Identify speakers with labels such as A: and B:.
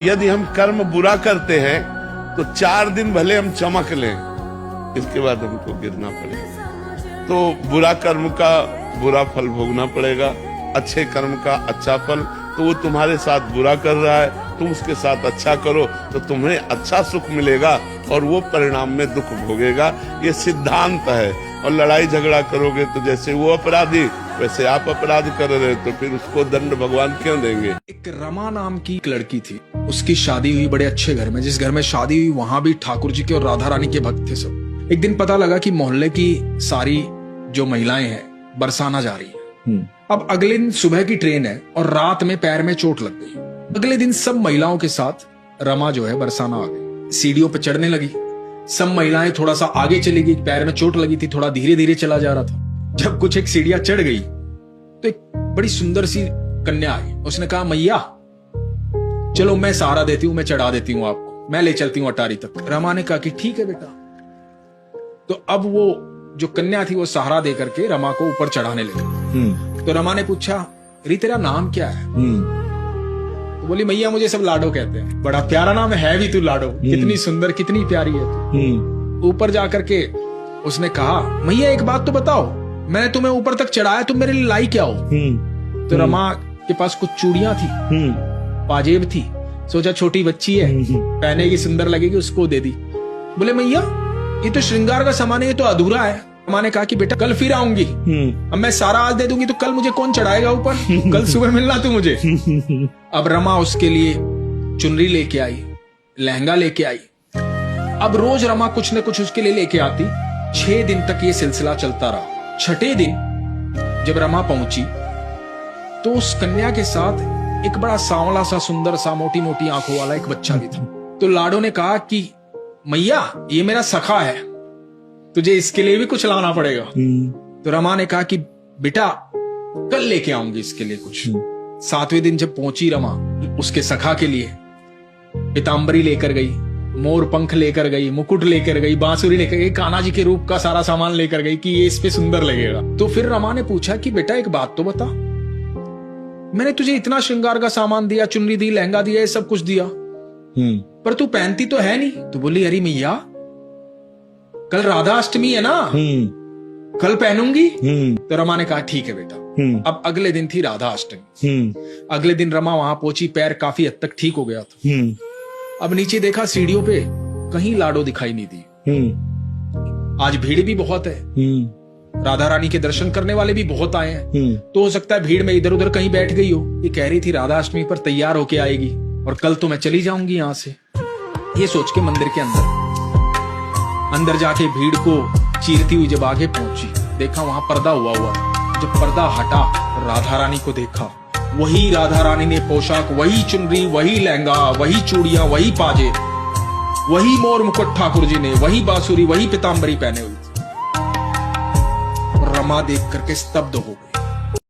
A: यदि हम कर्म बुरा करते हैं तो 4 दिन भले हम चमक लें, इसके बाद हमको गिरना पड़ेगा। तो बुरा कर्म का बुरा फल भोगना पड़ेगा, अच्छे कर्म का अच्छा फल। तो वो तुम्हारे साथ बुरा कर रहा है, तुम उसके साथ अच्छा करो तो तुम्हें अच्छा सुख मिलेगा और वो परिणाम में दुख भोगेगा। ये सिद्धांत है। और लड़ाई झगड़ा करोगे तो जैसे वो अपराधी वैसे आप अपराध कर रहे, तो फिर उसको दंड भगवान क्यों देंगे।
B: एक रमा नाम की एक लड़की थी, उसकी शादी हुई बड़े अच्छे घर में। जिस घर में शादी हुई वहां भी ठाकुर जी के और राधा रानी के भक्त थे सब। एक दिन पता लगा कि मोहल्ले की सारी जो महिलाएं हैं बरसाना जा रही है। अब अगले दिन सुबह की ट्रेन है और रात में पैर में चोट लग गई। अगले दिन सब महिलाओं के साथ रमा जो है बरसाना आ गई, सीढ़ियों पर चढ़ने लगी। सब महिलाएं थोड़ा सा आगे चली गई, पैर में चोट लगी थी, थोड़ा धीरे धीरे चला जा रहा था। जब कुछ एक सीढ़ियां चढ़ गई तो एक बड़ी सुंदर सी कन्या आई। उसने कहा, मैया चलो मैं सहारा देती हूँ, मैं चढ़ा देती हूँ आपको, मैं ले चलती हूँ अटारी तक। रमा ने कहा कि ठीक है बेटा। तो अब वो जो कन्या थी वो सहारा दे करके रमा को ऊपर चढ़ाने लगी। तो रमा ने पूछा, री तेरा नाम क्या है? तो बोली, मैया मुझे सब लाडो कहते हैं। बड़ा प्यारा नाम है भी तू, लाडो। कितनी सुंदर कितनी प्यारी है तू। ऊपर जाकर के उसने कहा, मैया एक बात तो बताओ, मैंने तुम्हें ऊपर तक चढ़ाया, तुम मेरे लिए लाई क्या हो? तो रमा के पास कुछ चूड़ियां थी, पाजेब थी। सोचा छोटी बच्ची है, पहनेगी, सुंदर लगेगी, उसको दे दी। बोले, मैया ये तो श्रृंगार का सामान है, ये तो अधूरा है। रमा ने कहा कि बेटा कल फिर आऊंगी, अब मैं सारा आज दे दूंगी तो कल मुझे कौन चढ़ाएगा ऊपर? कल सुबह मिलना तू मुझे। अब रमा उसके लिए चुनरी लेके आई, लहंगा लेके आई। अब रोज रमा कुछ न कुछ उसके लिए लेके आती। 6 दिन तक ये सिलसिला चलता रहा। 6ठे दिन जब रमा पहुंची तो उस कन्या के साथ एक बड़ा सांवला सा, सुंदर सा, मोटी मोटी आंखों वाला एक बच्चा भी था। तो लाडो ने कहा कि मैया ये मेरा सखा है, तुझे इसके लिए भी कुछ लाना पड़ेगा। तो रमा ने कहा कि बेटा कल लेके आऊंगी इसके लिए कुछ। 7वें दिन जब पहुंची रमा उसके सखा के लिए पीतांबरी लेकर गई, मोर पंख लेकर गई, मुकुट लेकर गई, बांसुरी लेकर गई, कान्हा जी के रूप का सारा सामान लेकर गई कि ये इस पे सुंदर लगेगा। तो फिर रमा ने पूछा कि बेटा एक बात तो बता, मैंने तुझे इतना श्रृंगार का सामान दिया, चुनरी दी, लहंगा दिया, ये सब कुछ दिया, पर तू पहनती तो है नहीं। तो बोली, अरे मैया कल राधा अष्टमी है ना, कल पहनूंगी। तो रमा ने कहा ठीक है बेटा। अब अगले दिन थी राधा अष्टमी। अगले दिन रमा वहां पहुंची, पैर काफी हद तक ठीक हो गया था। अब नीचे देखा सीढ़ियों पे कहीं लाडो दिखाई नहीं दी। आज भीड़ भी बहुत है, राधा रानी के दर्शन करने वाले भी बहुत आए हैं। तो हो सकता है भीड़ में इधर उधर कहीं बैठ गई हो। ये कह रही थी राधा अष्टमी पर तैयार होके आएगी और कल तो मैं चली जाऊंगी यहां से। ये सोच के मंदिर के अंदर जाके भीड़ को चीरती हुई जब आगे पहुंची, देखा वहां पर्दा हुआ। जब पर्दा हटा, राधा रानी को देखा। वही राधा रानी ने पोशाक, वही चुनरी, वही लहंगा, वही चूड़ियां, वही पाजे, वही मोर मुकुट ठाकुर जी ने, वही बांसुरी, वही पीतांबरी पहने हुई थी। रमा देख करके स्तब्ध हो गई।